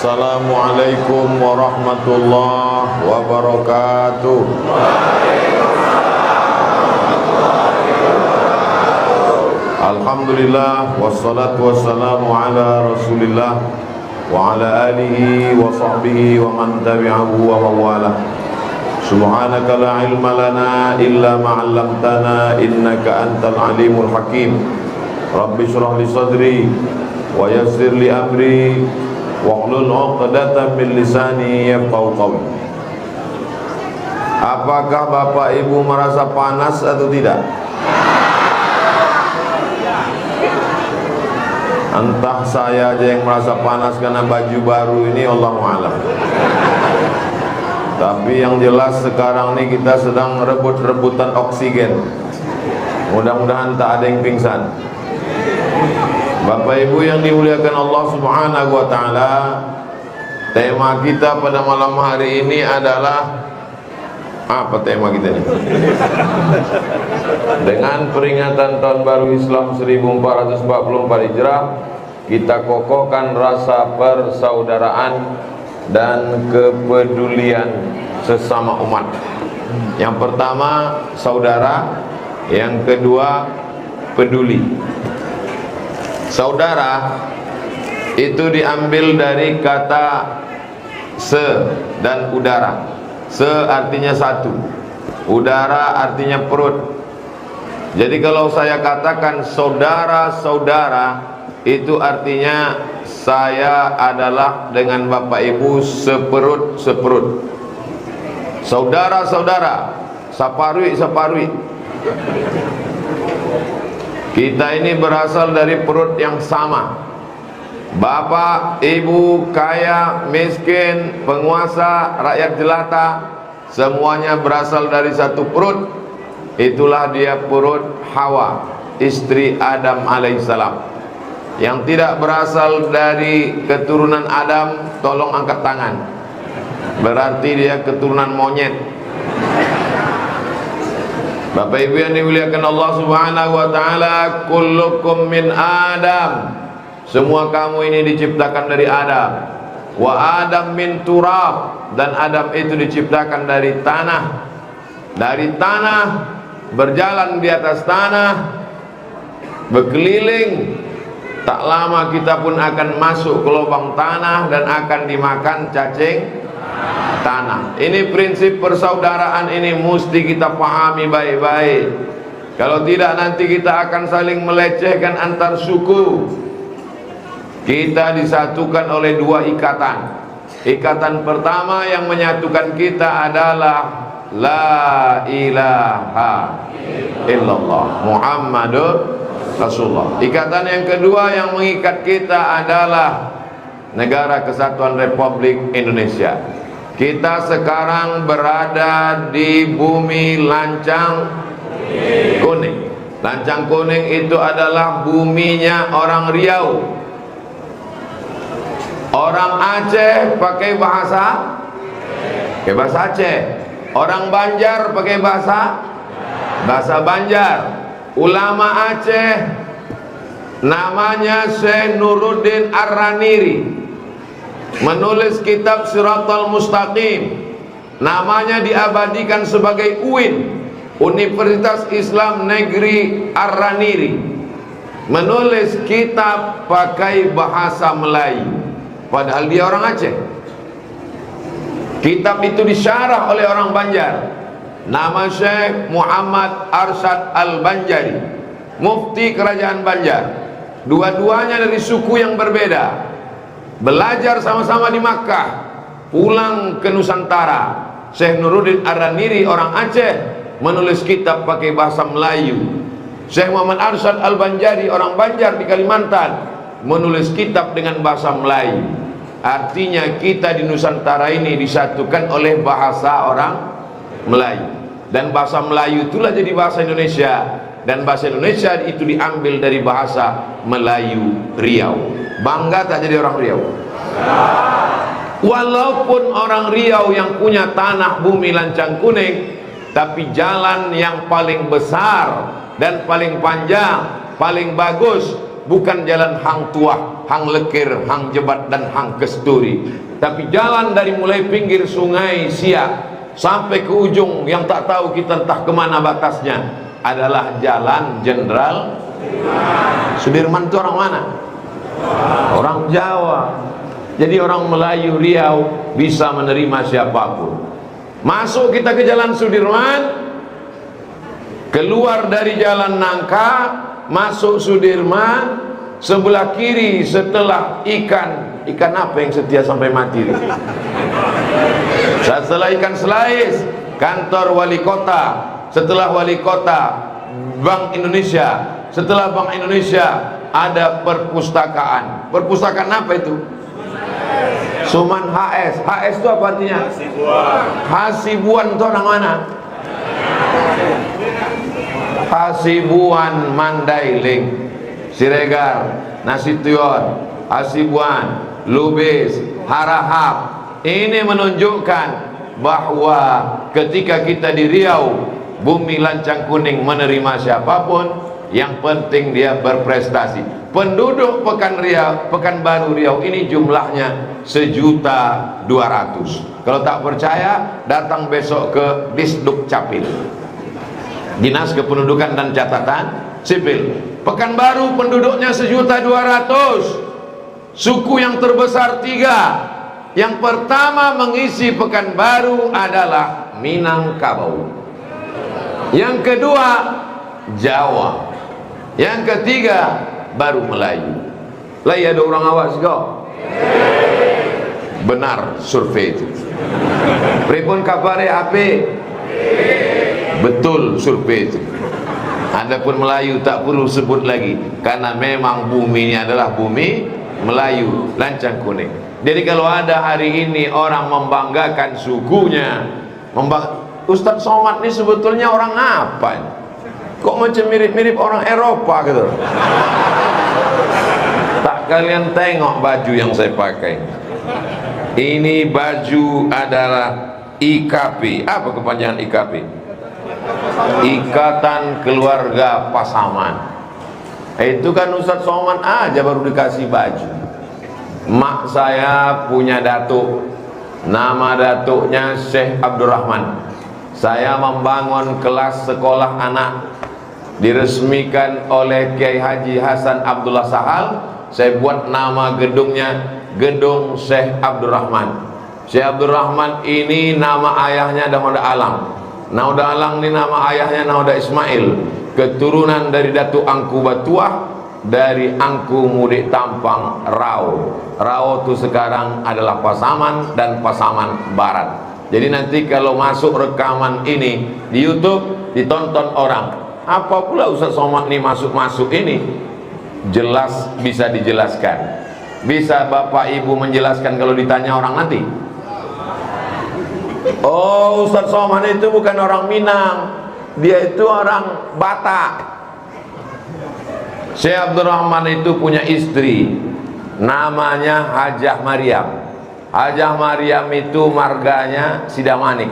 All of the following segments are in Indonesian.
Assalamualaikum warahmatullahi wabarakatuh. Alhamdulillah wassalatu wassalamu ala Rasulillah wa ala alihi wa sahbihi wa man tabi'ahu wa mawalah. Subhanaka la ilma lana illa ma 'allamtana innaka antal alimul hakim. Rabbi shrah li sadri wa yassir li amri wahlul 'uqdatam min lisani yafqahu qawli. Apakah Bapak Ibu merasa panas atau tidak? Entah saya aja yang merasa panas karena baju baru ini, Allahu a'lam. Tapi yang jelas sekarang ini kita sedang rebut-rebutan oksigen. Mudah-mudahan tak ada yang pingsan. Bapak Ibu yang dimuliakan Allah Subhanahu wa taala, tema kita pada malam hari ini adalah apa tema kita ini? Dengan peringatan Tahun Baru Islam 1444 Hijrah, kita kokohkan rasa persaudaraan dan kepedulian sesama umat. Yang pertama saudara, yang kedua peduli. Saudara itu diambil dari kata se dan udara. Se artinya satu, udara artinya perut. Jadi kalau saya katakan saudara-saudara, itu artinya saya adalah dengan Bapak Ibu seperut-seperut. Saudara-saudara, saparwi-saparwi. Kita ini berasal dari perut yang sama. Bapak, ibu, kaya, miskin, penguasa, rakyat jelata, semuanya berasal dari satu perut. Itulah dia perut Hawa, istri Adam alaihissalam. Yang tidak berasal dari keturunan Adam, tolong angkat tangan. Berarti dia keturunan monyet. Bapak Ibu yang dimuliakan Allah Subhanahu wa taala, kullukum min Adam. Semua kamu ini diciptakan dari Adam. Wa Adam min turab, dan Adam itu diciptakan dari tanah. Dari tanah, berjalan di atas tanah, berkeliling. Tak lama kita pun akan masuk ke lubang tanah dan akan dimakan cacing tanah. Ini prinsip persaudaraan, ini mesti kita pahami baik-baik. Kalau tidak nanti kita akan saling melecehkan antar suku. Kita disatukan oleh dua ikatan. Ikatan pertama yang menyatukan kita adalah la ilaha illallah Muhammadur Rasulullah. Ikatan yang kedua yang mengikat kita adalah Negara Kesatuan Republik Indonesia. Kita sekarang berada di bumi lancang kuning. Lancang kuning itu adalah buminya orang Riau. Orang Aceh pakai bahasa Aceh. Orang Banjar pakai bahasa Banjar. Ulama Aceh namanya Syekh Nuruddin Ar-Raniri, menulis kitab Siratal Mustaqim. Namanya diabadikan sebagai UIN, Universitas Islam Negeri Ar-Raniri. Menulis kitab pakai bahasa Melayu, padahal dia orang Aceh. Kitab itu disyarah oleh orang Banjar. Nama Syekh Muhammad Arsyad Al-Banjari, mufti kerajaan Banjar. Dua-duanya dari suku yang berbeda, belajar sama-sama di Makkah, pulang ke Nusantara. Syekh Nuruddin Ar-Raniri orang Aceh menulis kitab pakai bahasa Melayu. Syekh Muhammad Arsyad Al-Banjari orang Banjar di Kalimantan menulis kitab dengan bahasa Melayu. Artinya kita di Nusantara ini disatukan oleh bahasa orang Melayu. Dan bahasa Melayu itulah jadi bahasa Indonesia. Dan bahasa Indonesia itu diambil dari bahasa Melayu Riau. Bangga tak jadi orang Riau? Walaupun orang Riau yang punya tanah bumi lancang kuning, tapi jalan yang paling besar dan paling panjang, paling bagus bukan jalan hang tuah, hang lekir, hang jebat dan hang kesturi, tapi jalan dari mulai pinggir sungai Siak sampai ke ujung yang tak tahu kita entah kemana batasnya adalah jalan Jenderal Sudirman. Itu orang mana? Orang Jawa. Jadi orang Melayu Riau bisa menerima siapapun. Masuk kita ke jalan Sudirman, keluar dari jalan Nangka, masuk Sudirman, sebelah kiri setelah ikan apa yang setia sampai mati? Setelah ikan selais, kantor wali kota. Setelah wali kota, Bank Indonesia. Setelah Bank Indonesia, ada perpustakaan. Perpustakaan apa itu? Suman HS. HS itu apa artinya? Hasibuan itu orang mana? Hasibuan Mandailing, Siregar, Nasution, Hasibuan, Lubis, Harahap. Ini menunjukkan bahwa ketika kita di Riau, bumi lancang kuning menerima siapapun, yang penting dia berprestasi. Penduduk Pekanbaru Riau ini jumlahnya 1.200.000. Kalau tak percaya, datang besok ke Disduk Capil, Dinas Kependudukan dan Catatan Sipil. Pekanbaru penduduknya 1.200.000. Suku yang terbesar 3. Yang pertama mengisi Pekanbaru adalah Minangkabau. Yang kedua Jawa. Yang ketiga baru Melayu. Lah ya, ada orang awas kok. Benar survei itu. Pripun kabare ape? Betul survei itu. Adapun Melayu tak perlu sebut lagi, karena memang bumi ini adalah bumi Melayu lancang kuning. Jadi kalau ada hari ini orang membanggakan sukunya, Ustadz Somad ini sebetulnya orang apa? Kok macam mirip-mirip orang Eropa gitu. Tak kalian tengok baju yang saya pakai. Ini baju adalah IKP. Apa kepanjangan IKP? Ikatan Keluarga Pasaman. Itu kan Ustadz Somad aja baru dikasih baju. Mak saya punya datuk, nama datuknya Syekh Abdurrahman. Saya membangun kelas sekolah anak, diresmikan oleh Kiai Haji Hasan Abdullah Sahal. Saya buat nama gedungnya Gedung Syekh Abdurrahman. Syekh Abdurrahman ini nama ayahnya Nauda Alang. Nauda Alang ini nama ayahnya Nauda Ismail, keturunan dari Datuk Angku Batuah, dari Angku Mudik Tampang Rau. Rau itu sekarang adalah Pasaman dan Pasaman Barat. Jadi nanti kalau masuk rekaman ini di YouTube ditonton orang, apa pula Ustaz Somad ini masuk ini, jelas bisa dijelaskan. Bisa Bapak Ibu menjelaskan kalau ditanya orang nanti? Oh, Ustaz Somad itu bukan orang Minang, dia itu orang Batak. Syekh Abdurrahman itu punya istri, namanya Hajah Maryam. Hajah Maryam itu marganya Sidamanik,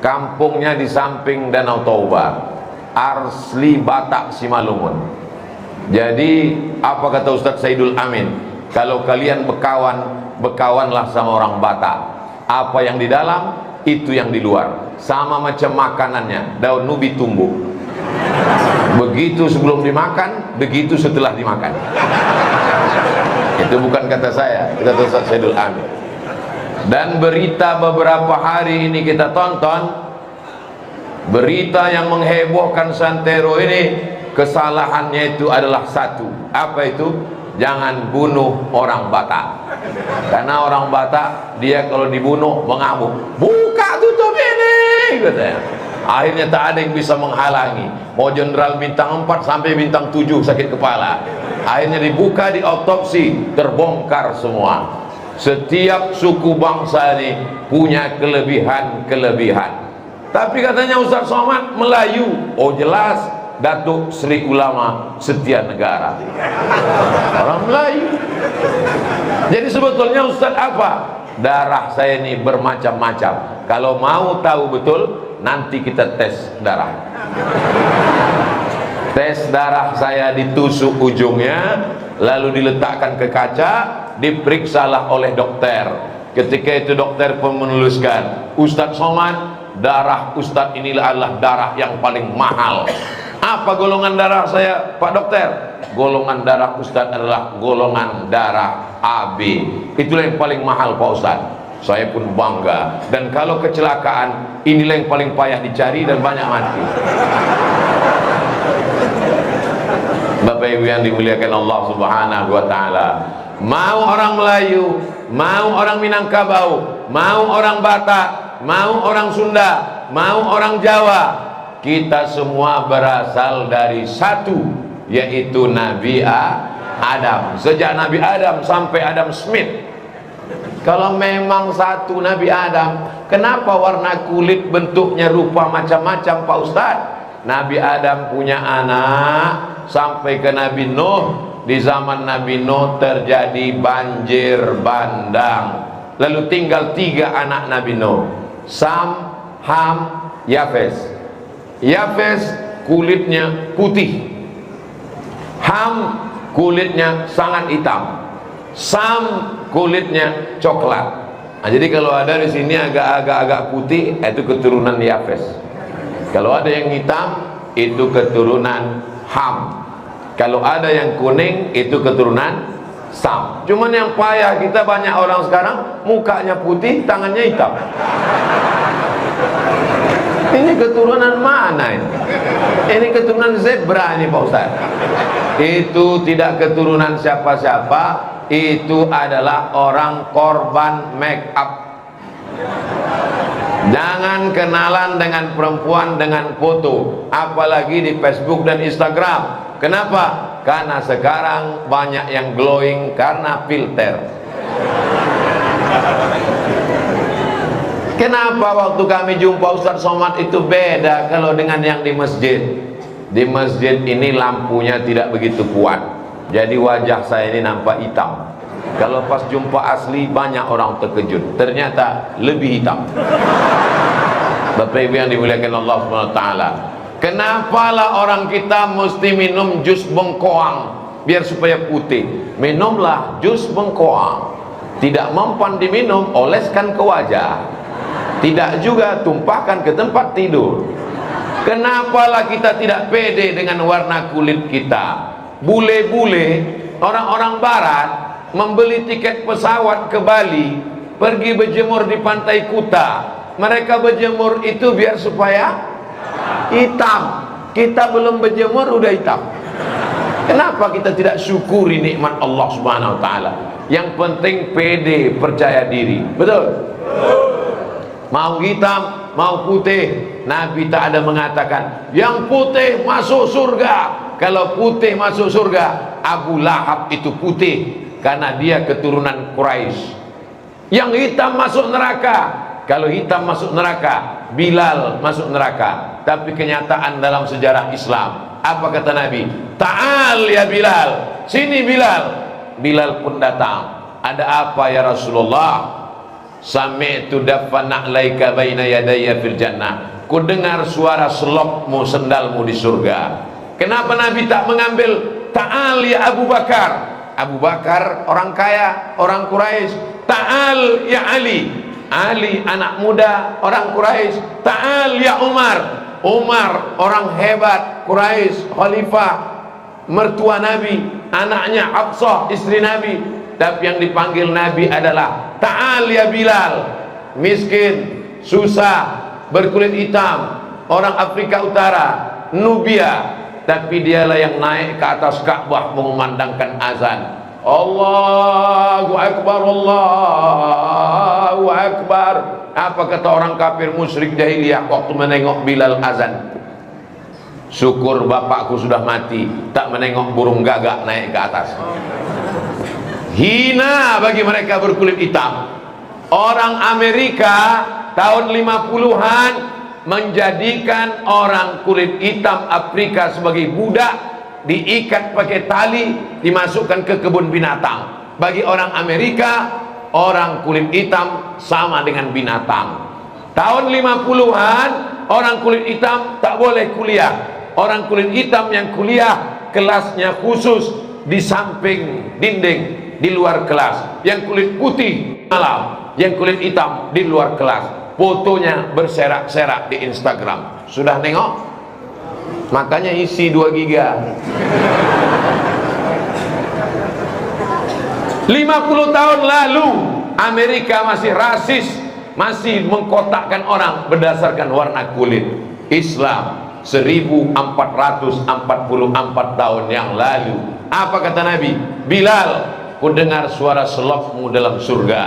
kampungnya di samping Danau Toba, asli Batak Simalungun. Jadi apa kata Ustadz Saidul Amin? Kalau kalian bekawanlah sama orang Batak. Apa yang di dalam, itu yang di luar. Sama macam makanannya, daun nubi tumbuh. Begitu sebelum dimakan, begitu setelah dimakan. Itu bukan kata saya, itu kata Ustaz Saidul Amin. Dan berita beberapa hari ini kita tonton, berita yang menghebohkan Santero ini, kesalahannya itu adalah satu. Apa itu? Jangan bunuh orang Batak. Karena orang Batak, dia kalau dibunuh mengamuk, buka tutup ini, katanya. Akhirnya tak ada yang bisa menghalangi. Mau jenderal bintang 4 sampai bintang 7 sakit kepala. Akhirnya dibuka, diotopsi, terbongkar semua. Setiap suku bangsa ini punya kelebihan-kelebihan. Tapi katanya Ustaz Somad Melayu. Oh jelas, Datuk Sri Ulama Setia Negara, orang Melayu. Jadi sebetulnya Ustaz apa? Darah saya ini bermacam-macam. Kalau mau tahu betul, nanti kita tes darah. Tes darah saya ditusuk ujungnya, lalu diletakkan ke kaca, diperiksalah oleh dokter. Ketika itu dokter pun menuliskan, Ustadz Somad, darah Ustadz inilah adalah darah yang paling mahal. Apa golongan darah saya, Pak Dokter? Golongan darah Ustadz adalah golongan darah AB. Itulah yang paling mahal Pak Ustadz. Saya pun bangga. Dan kalau kecelakaan, inilah yang paling payah dicari dan banyak mati. Bapak Ibu yang dimuliakan Allah Subhanahu wa taala, mau orang Melayu, mau orang Minangkabau, mau orang Batak, mau orang Sunda, mau orang Jawa, kita semua berasal dari satu, yaitu Nabi Adam. Sejak Nabi Adam sampai Adam Smith. Kalau memang satu Nabi Adam, kenapa warna kulit bentuknya rupa macam-macam Pak Ustadz? Nabi Adam punya anak sampai ke Nabi Nuh. Di zaman Nabi Nuh terjadi banjir bandang. Lalu tinggal 3 anak Nabi Nuh, Sam, Ham, Yafes. Yafes kulitnya putih, Ham kulitnya sangat hitam, Sam kulitnya coklat. Nah, jadi kalau ada di sini agak putih, itu keturunan Yafes. Kalau ada yang hitam, itu keturunan Ham. Kalau ada yang kuning, itu keturunan Sam. Cuman yang payah kita, banyak orang sekarang mukanya putih, tangannya hitam. Ini keturunan mana ini? Ini keturunan zebra ini Pak Ustaz. Itu tidak keturunan siapa-siapa, itu adalah orang korban make up. Jangan kenalan dengan perempuan dengan foto, apalagi di Facebook dan Instagram. Kenapa? Karena sekarang banyak yang glowing karena filter. Kenapa waktu kami jumpa Ustadz Somad itu beda kalau dengan yang di masjid? Di masjid ini lampunya tidak begitu kuat, jadi wajah saya ini nampak hitam. Kalau pas jumpa asli, banyak orang terkejut, ternyata lebih hitam. Bapak Ibu yang dimuliakan Allah SWT, kenapalah orang kita mesti minum jus bengkoang biar supaya putih? Minumlah jus bengkoang. Tidak mempan diminum, oleskan ke wajah. Tidak juga tumpahkan ke tempat tidur. Kenapalah kita tidak pede dengan warna kulit kita? Bule-bule, orang-orang barat membeli tiket pesawat ke Bali, pergi berjemur di pantai Kuta. Mereka berjemur itu biar supaya hitam. Kita belum berjemur udah hitam. Kenapa kita tidak syukuri nikmat Allah Subhanahu wa taala? Yang penting pede, percaya diri. Betul? Mau hitam, mau putih, Nabi tak ada mengatakan yang putih masuk surga. Kalau putih masuk surga, Abu Lahab itu putih karena dia keturunan Quraisy. Yang hitam masuk neraka. Kalau hitam masuk neraka, Bilal masuk neraka. Tapi kenyataan dalam sejarah Islam, apa kata Nabi? Ta'al ya Bilal, sini Bilal. Bilal pun datang. Ada apa ya Rasulullah? Sami'tu daffa na'laika baina yadayya fil jannah. Ku dengar suara selopmu, sendalmu di surga. Kenapa Nabi tak mengambil ta'al ya Abu Bakar? Abu Bakar orang kaya, orang Quraisy. Ta'al ya Ali. Ali anak muda, orang Quraisy. Ta'al ya Umar. Umar orang hebat, Quraisy, khalifah, mertua Nabi, anaknya Hafsah, istri Nabi. Tapi yang dipanggil Nabi adalah Ta'al ya Bilal. Miskin, susah, berkulit hitam, orang Afrika Utara, Nubia. Tapi dialah yang naik ke atas Ka'bah mengumandangkan azan. Allahu Akbar, Allahu Akbar. Apa kata orang kafir musyrik jahiliyah waktu menengok Bilal azan? Syukur bapakku sudah mati, tak menengok burung gagak naik ke atas. Hina bagi mereka berkulit hitam. Orang Amerika tahun 50-an menjadikan orang kulit hitam Afrika sebagai budak, diikat pakai tali, dimasukkan ke kebun binatang. Bagi orang Amerika, orang kulit hitam sama dengan binatang. Tahun 50-an orang kulit hitam tak boleh kuliah. Orang kulit hitam yang kuliah, kelasnya khusus di samping dinding, di luar kelas. Yang kulit putih malam, yang kulit hitam di luar kelas. Fotonya berserak-serak di Instagram. Sudah nengok? Makanya isi 2 giga. 50 tahun lalu Amerika masih rasis, masih mengkotakkan orang berdasarkan warna kulit. Islam 1444 tahun yang lalu, apa kata Nabi? Bilal, ku dengar suara selopmu dalam surga.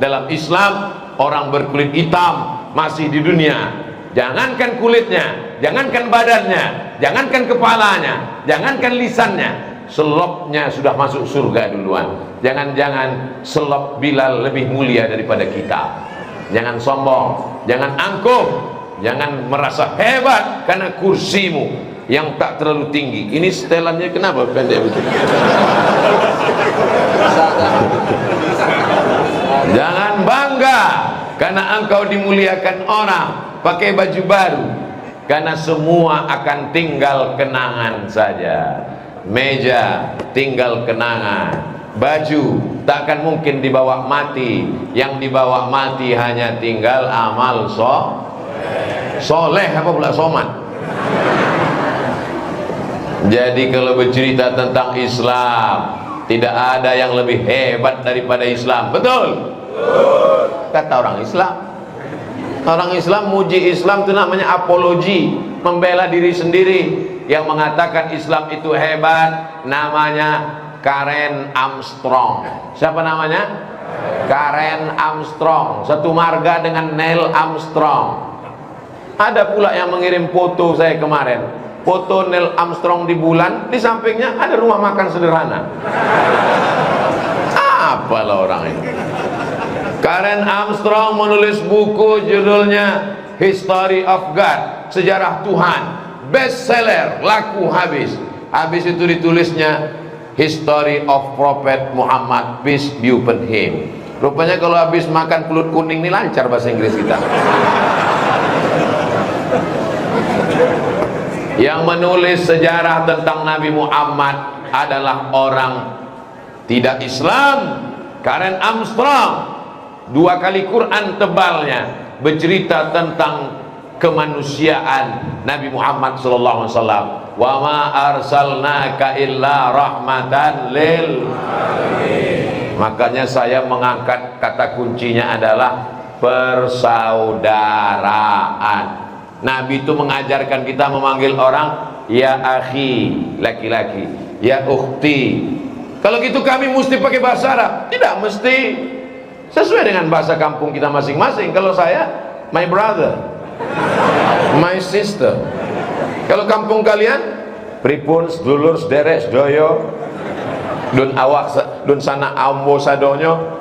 Dalam Islam, orang berkulit hitam masih di dunia. Jangankan kulitnya, jangankan badannya, jangankan kepalanya, jangankan lisannya, selopnya sudah masuk surga duluan. Jangan-jangan selop Bilal lebih mulia daripada kita. Jangan sombong, jangan angkuh, jangan merasa hebat karena kursimu yang tak terlalu tinggi. Ini setelannya kenapa pendek begitu? Jangan bangga karena engkau dimuliakan orang pakai baju baru, karena semua akan tinggal kenangan saja. Meja tinggal kenangan, baju tak akan mungkin dibawa mati. Yang dibawa mati hanya tinggal amal soleh, apa pula soman. Jadi kalau bercerita tentang Islam, tidak ada yang lebih hebat daripada Islam. Betul? Kata orang Islam. Orang Islam muji Islam itu namanya apologi, membela diri sendiri. Yang mengatakan Islam itu hebat namanya Karen Armstrong. Siapa namanya? Karen Armstrong. Satu marga dengan Neil Armstrong. Ada pula yang mengirim foto saya kemarin, foto Neil Armstrong di bulan, di sampingnya ada rumah makan sederhana. Apalah orang ini. Karen Armstrong menulis buku judulnya History of God, Sejarah Tuhan, bestseller, laku habis. Habis itu ditulisnya History of Prophet Muhammad, peace be upon him. Rupanya kalau habis makan pulut kuning ini lancar bahasa Inggris kita. Yang menulis sejarah tentang Nabi Muhammad adalah orang tidak Islam, Karen Armstrong. 2 kali Quran tebalnya bercerita tentang kemanusiaan Nabi Muhammad sallallahu alaihi wasallam. Wa ma arsalnaka illa rahmatan lil alamin. Makanya saya mengangkat kata kuncinya adalah persaudaraan. Nabi itu mengajarkan kita memanggil orang ya akhi, laki-laki, ya ukhti. Kalau gitu kami mesti pakai bahasa Arab? Tidak mesti, sesuai dengan bahasa kampung kita masing-masing. Kalau saya, my brother, my sister. Kalau kampung kalian, pripun, sedulur, sederek, sedoyo, dun awak, dun sana ambo sadonyo,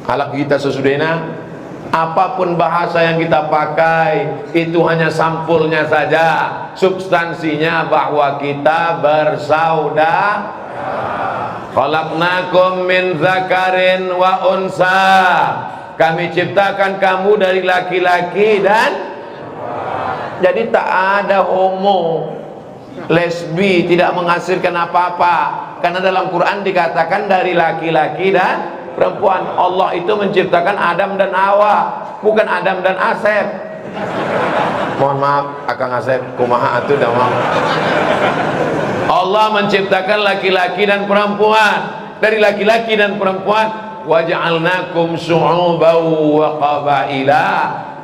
alak kita sesudena. Apapun bahasa yang kita pakai, itu hanya sampulnya saja. Substansinya bahwa kita bersaudara. Khalaqnakum min dzakarin wa unsa. Kami ciptakan kamu dari laki-laki dan jadi tak ada homo, lesbi, tidak menghasilkan apa-apa. Karena dalam Quran dikatakan dari laki-laki dan perempuan. Allah itu menciptakan Adam dan Hawa, bukan Adam dan Asep. Mohon maaf, Akang Asep, kumaha atuh dah maaf. Allah menciptakan laki-laki dan perempuan. Dari laki-laki dan perempuan, waja'alnakum syu'uban wa qabaila.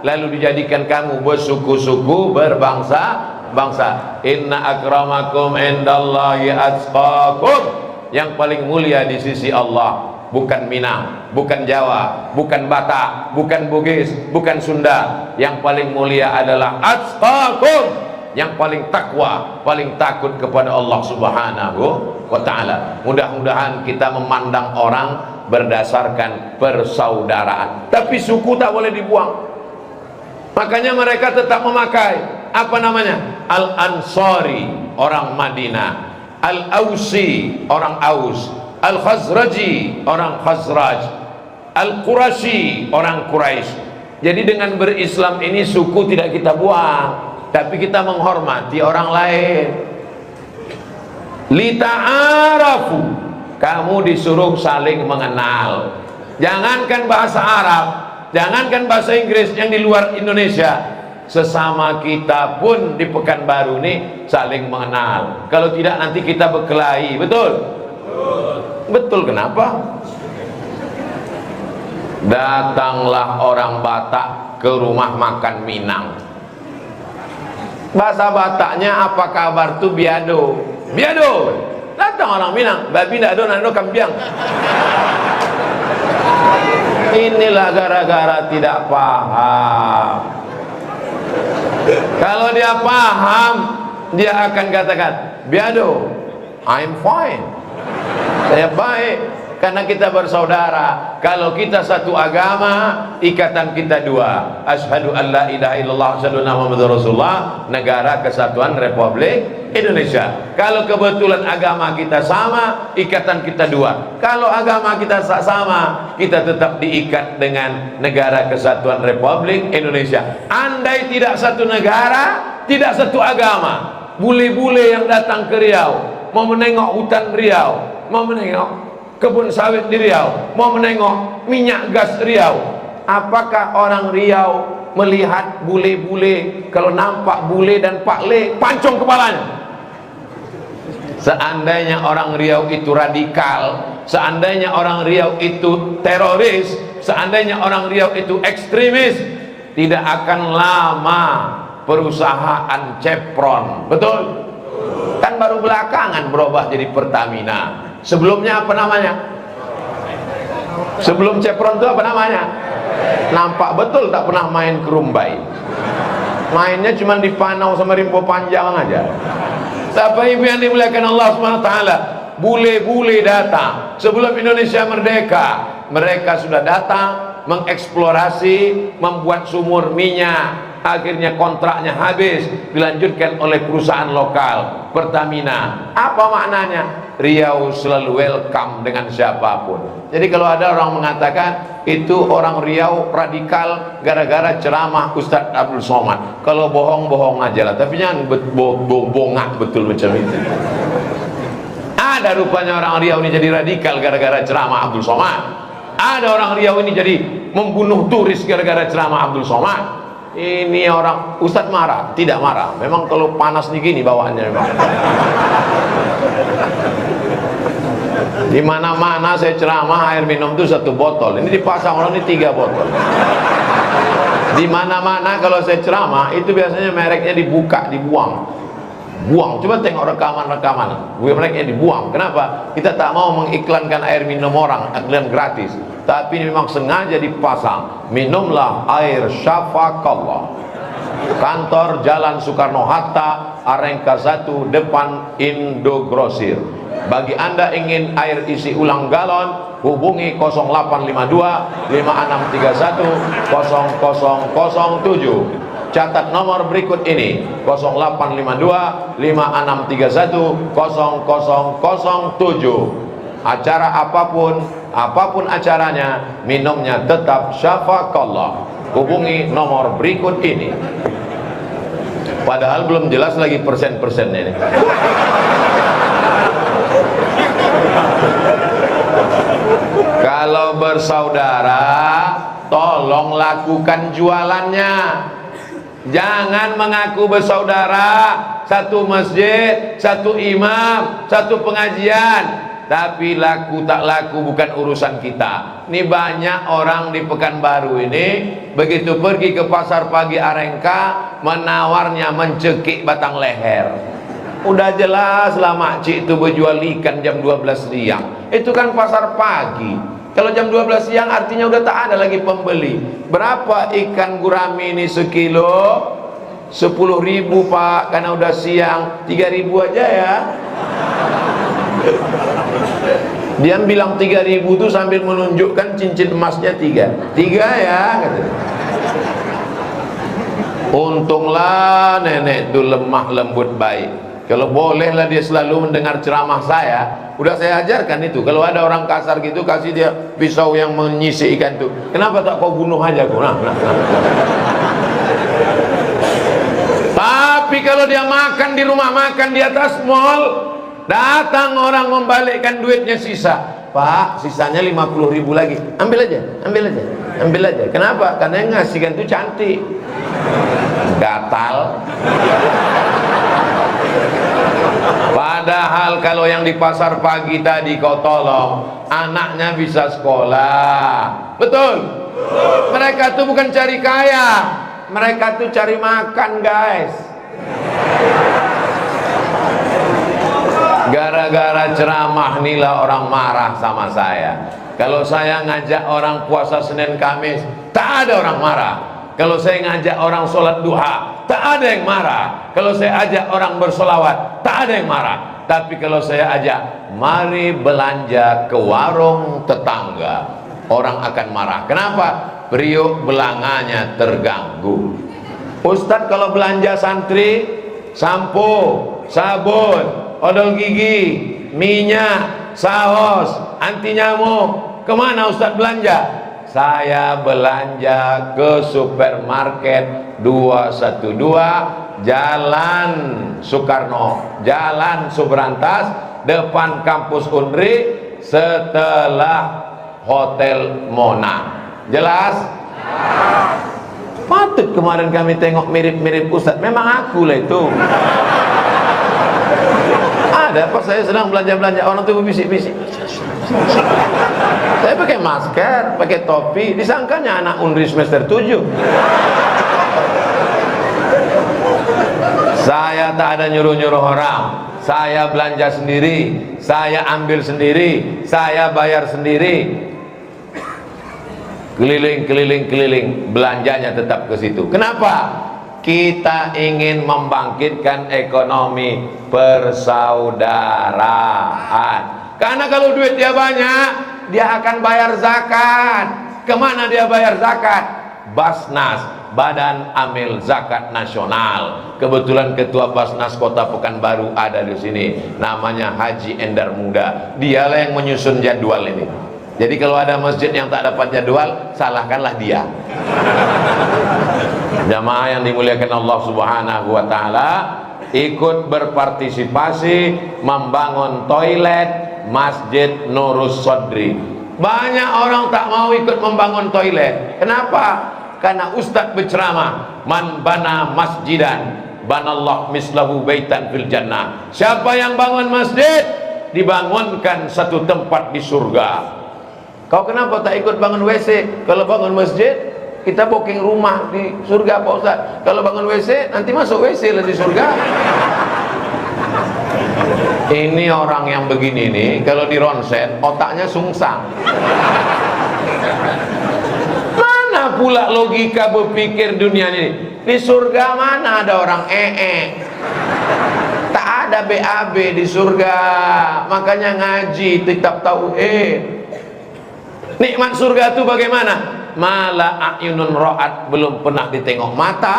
Lalu dijadikan kamu bersuku-suku, berbangsa-bangsa. Inna akramakum indallahi atqakum. Yang paling mulia di sisi Allah bukan Minang, bukan Jawa, bukan Batak, bukan Bugis, bukan Sunda. Yang paling mulia adalah atqakum, yang paling takwa, paling takut kepada Allah Subhanahu wa ta'ala. Mudah-mudahan kita memandang orang berdasarkan persaudaraan. Tapi suku tak boleh dibuang. Makanya mereka tetap memakai apa namanya? Al-Ansari, orang Madinah, Al-Ausi, orang Aus, Al-Khazraji, orang Khazraj, Al-Qurashi, orang Quraisy. Jadi dengan berislam ini suku tidak kita buang. tapi kita menghormati orang lain. Lita'arafu, kamu disuruh saling mengenal. Jangankan bahasa Arab, jangankan bahasa Inggris yang di luar Indonesia, sesama kita pun di Pekanbaru nih saling mengenal. Kalau tidak nanti kita berkelahi. Betul? Betul. Kenapa? Datanglah orang Batak ke rumah makan Minang. Bahasa Bataknya apa kabar tuh biado. Biado. Datang orang Minang, babi ndak ada nando kambiang. Inilah gara-gara tidak paham. Kalau dia paham, dia akan katakan, biado, I'm fine. Saya baik. Karena kita bersaudara. Kalau kita satu agama, ikatan kita dua. Asyhadu an la ilaha illallah, asyhadu anna Muhammadar Rasulullah. Negara Kesatuan Republik Indonesia. Kalau kebetulan agama kita sama, ikatan kita dua. Kalau agama kita sama, kita tetap diikat dengan Negara Kesatuan Republik Indonesia. Andai tidak satu negara, tidak satu agama, bule-bule yang datang ke Riau, mau menengok hutan Riau, mau menengok kebun sawit di Riau, mau menengok minyak gas Riau, apakah orang Riau melihat bule-bule, kalau nampak bule dan Pak Le, pancung kepalanya? Seandainya orang Riau itu radikal, seandainya orang Riau itu teroris, seandainya orang Riau itu ekstremis, tidak akan lama perusahaan Chevron. Betul? Kan baru belakangan berubah jadi Pertamina. Sebelumnya apa namanya? Sebelum Chevron itu apa namanya? Nampak betul tak pernah main ke Rumbai. Mainnya cuma di Panau sama Rimpo Panjang aja. Bapak Ibu yang dimuliakan Allah SWT, bule-bule datang sebelum Indonesia merdeka. Mereka sudah datang mengeksplorasi, membuat sumur minyak. Akhirnya kontraknya habis, dilanjutkan oleh perusahaan lokal Pertamina. Apa maknanya? Riau selalu welcome dengan siapapun. Jadi kalau ada orang mengatakan itu orang Riau radikal gara-gara ceramah Ustadz Abdul Somad, kalau bohong-bohong aja lah, tapi jangan bongak betul macam itu. Ada rupanya orang Riau ini jadi radikal gara-gara ceramah Abdul Somad. Ada orang Riau ini jadi membunuh turis gara-gara ceramah Abdul Somad. Ini orang Ustadz marah? Tidak marah. Memang kalau panas nih gini bawaannya memang. Di mana-mana saya ceramah air minum itu 1 botol. Ini dipasang orang ini 3 botol. Di mana-mana kalau saya ceramah itu biasanya mereknya dibuka, dibuang. Buang. Coba tengok rekaman-rekaman. Mereknya dibuang. Kenapa? Kita tak mau mengiklankan air minum orang, iklan gratis. Tapi memang sengaja dipasang. Minumlah air Syafaqallah. Kantor Jalan Soekarno-Hatta, Arengka 1, depan Indogrosir. Bagi Anda ingin air isi ulang galon, hubungi 0852 5631 0007. Catat nomor berikut ini: 0852 5631 0007. Acara apapun acaranya, minumnya tetap Syafaqallah. Hubungi nomor berikut ini. Padahal belum jelas lagi persen-persennya ini. Kalau bersaudara, tolong lakukan jualannya. Jangan mengaku bersaudara, satu masjid, satu imam, satu pengajian, tapi laku tak laku bukan urusan kita. Ini banyak orang di Pekanbaru ini, begitu pergi ke pasar pagi Arengka, menawarnya mencekik batang leher. Udah jelas lah makcik itu berjual ikan jam 12 siang. Itu kan pasar pagi. Kalau jam 12 siang artinya udah tak ada lagi pembeli. Berapa ikan gurami ini sekilo? 10.000 Pak, karena udah siang. 3.000 aja ya. Dia bilang 3.000 itu sambil menunjukkan cincin emasnya 3 ya katanya. Untunglah nenek itu lemah lembut baik. Kalau bolehlah dia selalu mendengar ceramah saya. Udah saya ajarkan itu. Kalau ada orang kasar gitu, kasih dia pisau yang menyisik ikan itu. Kenapa tak kau bunuh aja kau? Nah. Tapi kalau dia makan di rumah makan di atas mall, datang orang membalikkan duitnya sisa. Pak, sisanya 50.000 lagi. Ambil aja, ambil aja, ambil aja. Kenapa? Karena yang ngasihkan itu cantik. Gatal. Padahal kalau yang di pasar pagi tadi kau tolong, anaknya bisa sekolah. Betul? Mereka tuh bukan cari kaya, mereka tuh cari makan, guys. Gara-gara ceramah inilah orang marah sama saya. Kalau saya ngajak orang puasa Senin Kamis, tak ada orang marah. Kalau saya ngajak orang sholat duha, tak ada yang marah. Kalau saya ajak orang bersolawat, tak ada yang marah. Tapi kalau saya ajak, mari belanja ke warung tetangga, orang akan marah. Kenapa? Periuk belanganya terganggu. Ustadz kalau belanja santri, sampo, sabun, odol gigi, minyak, saus, anti nyamuk, kemana Ustadz belanja? Saya belanja ke supermarket 212 Jalan Soekarno, Jalan Subrantas, depan kampus Unri, setelah Hotel Mona. Jelas? Patut kemarin kami tengok mirip-mirip Ustadz. Memang aku lah itu. Ada pas saya sedang belanja-belanja, orang tuh bisik-bisik. Saya pakai masker, pakai topi, disangkanya anak Unri semester 7. Saya tak ada nyuruh-nyuruh orang. Saya belanja sendiri, saya ambil sendiri, saya bayar sendiri. Keliling, belanjanya tetap ke situ. Kenapa? Kita ingin membangkitkan ekonomi persaudaraan. Karena kalau duit dia banyak, dia akan bayar zakat. Kemana dia bayar zakat? Basnas, Badan Amil Zakat Nasional. Kebetulan ketua Basnas Kota Pekanbaru ada di sini. Namanya Haji Endar Muda. Dialah yang menyusun jadwal ini. Jadi kalau ada masjid yang tak dapat jadwal, salahkanlah dia. Jamaah yang dimuliakan Allah Subhanahu wa taala, ikut berpartisipasi membangun toilet Masjid Nurus Sodri. Banyak orang tak mau ikut membangun toilet. Kenapa? Karena ustadz berceramah, man bana masjidan banallah mislahu baitan fil jannah. Siapa yang bangun masjid, dibangunkan satu tempat di surga. Kau kenapa tak ikut bangun WC? Kalau bangun masjid, kita booking rumah di surga Pak Ustaz. Kalau bangun WC, nanti masuk WC lah di surga. Ini orang yang begini nih, kalau di ronsen, otaknya sungsang. Mana pula logika berpikir dunia ini? Di surga mana ada orang tak ada BAB di surga. Makanya ngaji, tetap tauhid. Nikmat surga itu bagaimana? Mala a'yunun ra'at, belum pernah ditengok mata,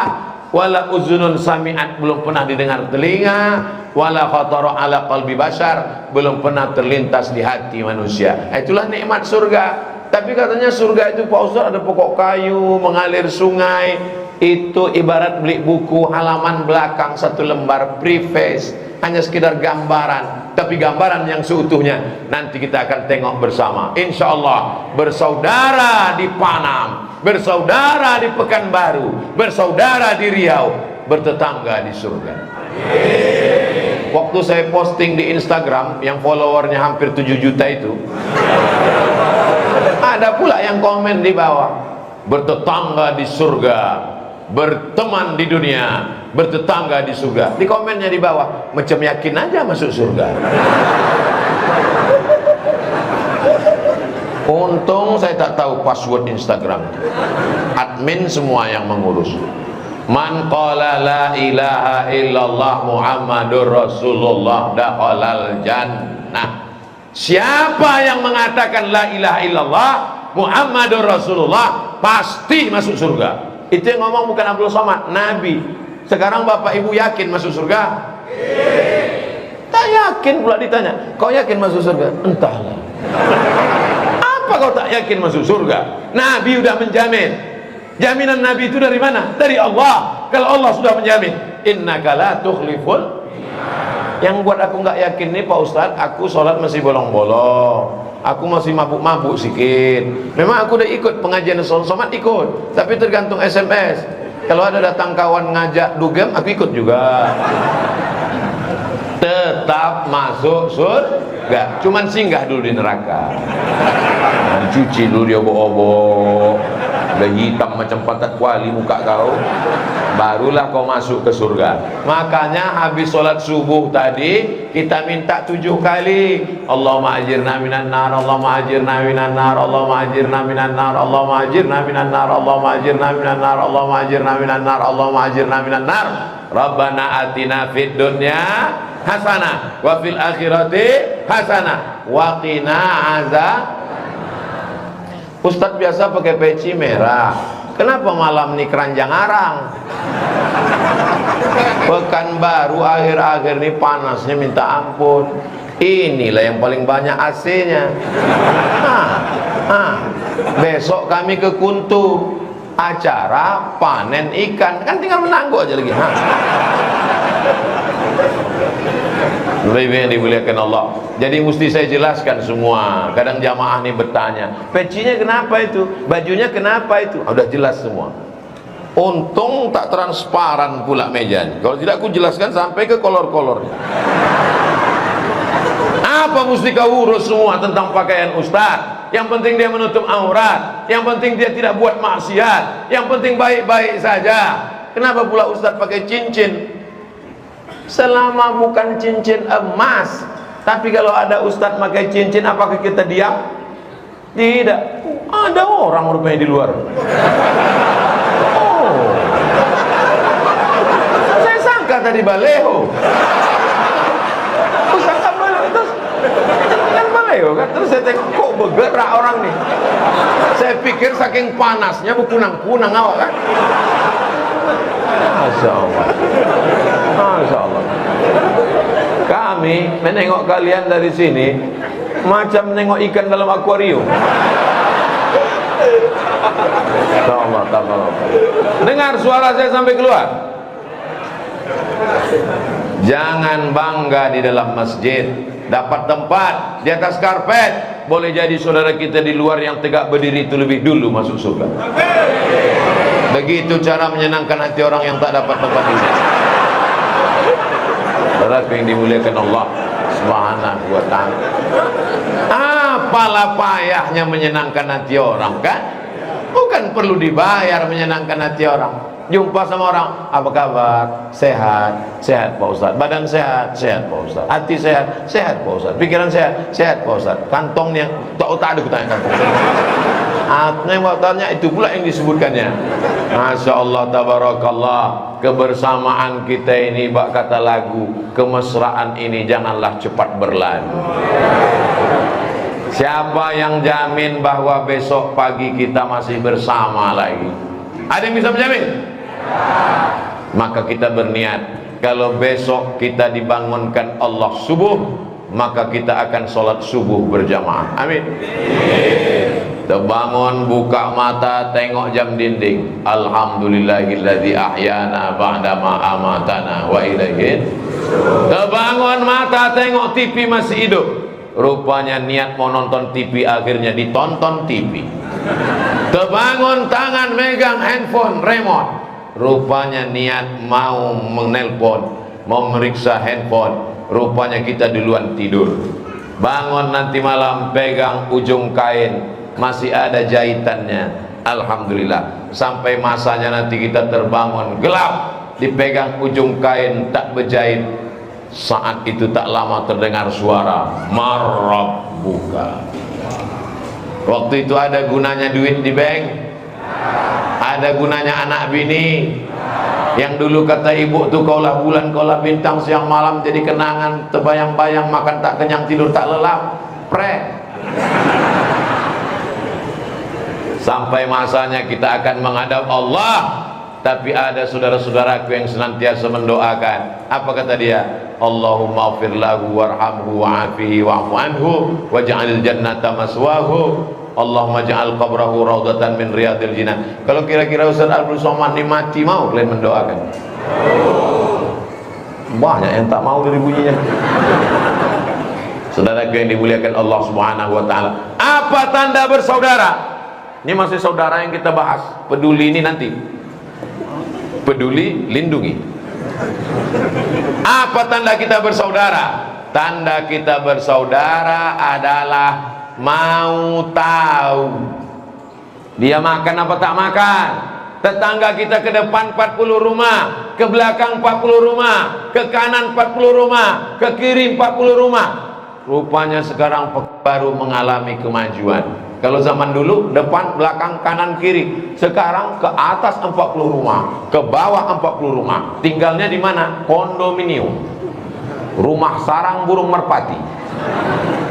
wala uzunun sami'at, belum pernah didengar telinga, wala khatara ala qalbi bashar, belum pernah terlintas di hati manusia. Itulah nikmat surga. Tapi katanya surga itu Pak Ustaz ada pokok kayu, mengalir sungai. Itu ibarat beli buku halaman belakang satu lembar preface, hanya sekedar gambaran. Tapi gambaran yang seutuhnya nanti kita akan tengok bersama. Insya Allah bersaudara di Panam, bersaudara di Pekanbaru, bersaudara di Riau, bertetangga di surga. Waktu saya posting di Instagram yang followernya hampir 7 juta itu, ada pula yang komen di bawah, bertetangga di surga, berteman di dunia, bertetangga di surga. Di komennya di bawah, macam yakin aja masuk surga. Untung saya tak tahu password Instagram. Admin semua yang mengurus. Man qala la ilaha illallah Muhammadur Rasulullah dakhalal jannah. Siapa yang mengatakan la ilaha illallah Muhammadur Rasulullah pasti masuk surga. Itu yang ngomong bukan Abdul Somad, Nabi. Sekarang bapak ibu yakin masuk surga? Tak yakin pula ditanya, kau yakin masuk surga? Entahlah. Apa kau tak yakin masuk surga? Nabi sudah menjamin. Jaminan Nabi itu dari mana? Dari Allah. Kalau Allah sudah menjamin, innaka la tukhliful. Yang buat aku nggak yakin nih Pak Ustadz, aku sholat masih bolong-bolong, aku masih mabuk-mabuk sikit. Memang aku udah ikut pengajian somad, ikut, tapi tergantung SMS. Kalau ada datang kawan ngajak dugem, aku ikut juga. Tetap masuk surga, cuman singgah dulu di neraka. Cuci dulu dia obok-obok, udah hitam macam pantat kuali muka kau, barulah kau masuk ke surga. Makanya habis sholat subuh tadi kita minta 7 kali, Allahumma ajirna minan nar, Allahumma ajirna minan nar, Allahumma ajirna minan nar, Allahumma ajirna minan nar, Allahumma ajirna minan nar, Allahumma ajirna minan nar, Allahumma ajirna minan nar. Rabbana atina fid dunya hasanah wa fil akhirati hasanah wa qina azab. Ustadz biasa pakai peci merah, kenapa malam ini keranjang arang? Pekanbaru akhir-akhir ini panasnya minta ampun. Inilah yang paling banyak AC-nya. Besok kami ke Kuntu, acara panen ikan, kan tinggal menangguk aja lagi. Lebih yang dimuliakan Allah. Jadi mesti saya jelaskan semua. Kadang jamaah nih bertanya, pecinya kenapa itu, bajunya kenapa itu, udah jelas semua. Untung tak transparan pula mejanya, kalau tidak aku jelaskan sampai ke kolor-kolornya. Apa mesti kau urus semua tentang pakaian ustaz? Yang penting dia menutup aurat, yang penting dia tidak buat maksiat, yang penting baik-baik saja. Kenapa pula ustaz pakai cincin? Selama bukan cincin emas. Tapi kalau ada ustadz pakai cincin, apakah kita diam? Tidak. Ada orang rupanya di luar. Oh, saya sangka tadi baleho. Aku sangka baleho, terus kan baleho kan. Terus saya tengok, kok bergerak orang nih. Saya pikir saking panasnya berkunang-kunang awak kan. Masya Allah, Masya Allah. Kami menengok kalian dari sini macam menengok ikan dalam akuarium. Dengar suara saya sampai keluar. Jangan bangga di dalam masjid, dapat tempat di atas karpet. Boleh jadi saudara kita di luar yang tegak berdiri itu lebih dulu masuk surga. Begitu cara menyenangkan hati orang yang tak dapat tempat ini. Saudara yang dimuliakan Allah Subhanahu wa ta'ala. Apalah payahnya menyenangkan hati orang kan? Bukan perlu dibayar menyenangkan hati orang. Jumpa sama orang, apa kabar? Sehat, sehat Pak Ustaz. Badan sehat, sehat Pak Ustaz. Hati sehat, sehat Pak Ustaz. Pikiran sehat, sehat Pak Ustaz. Kantongnya, tak ada kutanya kantong. Apa tanya itu pula yang disebutkannya. Masya Allah, tabarakallah. Kebersamaan kita ini, bak kata lagu, kemesraan ini janganlah cepat berlalu. Siapa yang jamin bahwa besok pagi kita masih bersama lagi? Ada yang bisa menjamin? Maka kita berniat, kalau besok kita dibangunkan Allah subuh, maka kita akan sholat subuh berjamaah. Amin. Terbangun, buka mata, tengok jam dinding. Alhamdulillahilladzi ahyana ba'dama amatana wa ilaihi. Terbangun mata, tengok TV masih hidup. Rupanya niat mau nonton TV, akhirnya ditonton TV. Terbangun, tangan megang handphone remote. Rupanya niat mau menelpon, mau meriksa handphone. Rupanya kita duluan tidur. Bangun nanti malam, pegang ujung kain, masih ada jahitannya. Alhamdulillah. Sampai masanya nanti kita terbangun, gelap, dipegang ujung kain tak berjahit. Saat itu tak lama terdengar suara marabbuka. Waktu itu ada gunanya duit di bank, ada gunanya anak bini. Yang dulu kata ibu tuh, kaulah bulan, kaulah bintang, siang malam jadi kenangan, terbayang-bayang, makan tak kenyang, tidur tak lelap. Sampai masanya kita akan menghadap Allah. Tapi ada saudara-saudaraku yang senantiasa mendoakan. Apa kata dia? Allahumma ighfir lahu warhamhu wa'afihi wa'fu anhu waj'alil jannata maswahu. Allahumma ja'al qabrahu raudatan min riyadil jinan. Kalau kira-kira Ustaz Abdul Somad ini mati, mau kalian mendoakan? Banyak yang tak mau dari bunyinya. Saudara yang dimuliakan Allah Subhanahu wa taala. Apa tanda bersaudara? Ini masih saudara yang kita bahas. Peduli ini nanti. Peduli lindungi. Apa tanda kita bersaudara? Tanda kita bersaudara adalah mau tahu dia makan apa tak makan. Tetangga kita ke depan 40 rumah, ke belakang 40 rumah, ke kanan 40 rumah, ke kiri 40 rumah. Rupanya sekarang baru mengalami kemajuan. Kalau zaman dulu depan, belakang, kanan, kiri. Sekarang ke atas 40 rumah, ke bawah 40 rumah. Tinggalnya di mana? Kondominium. Rumah sarang burung merpati.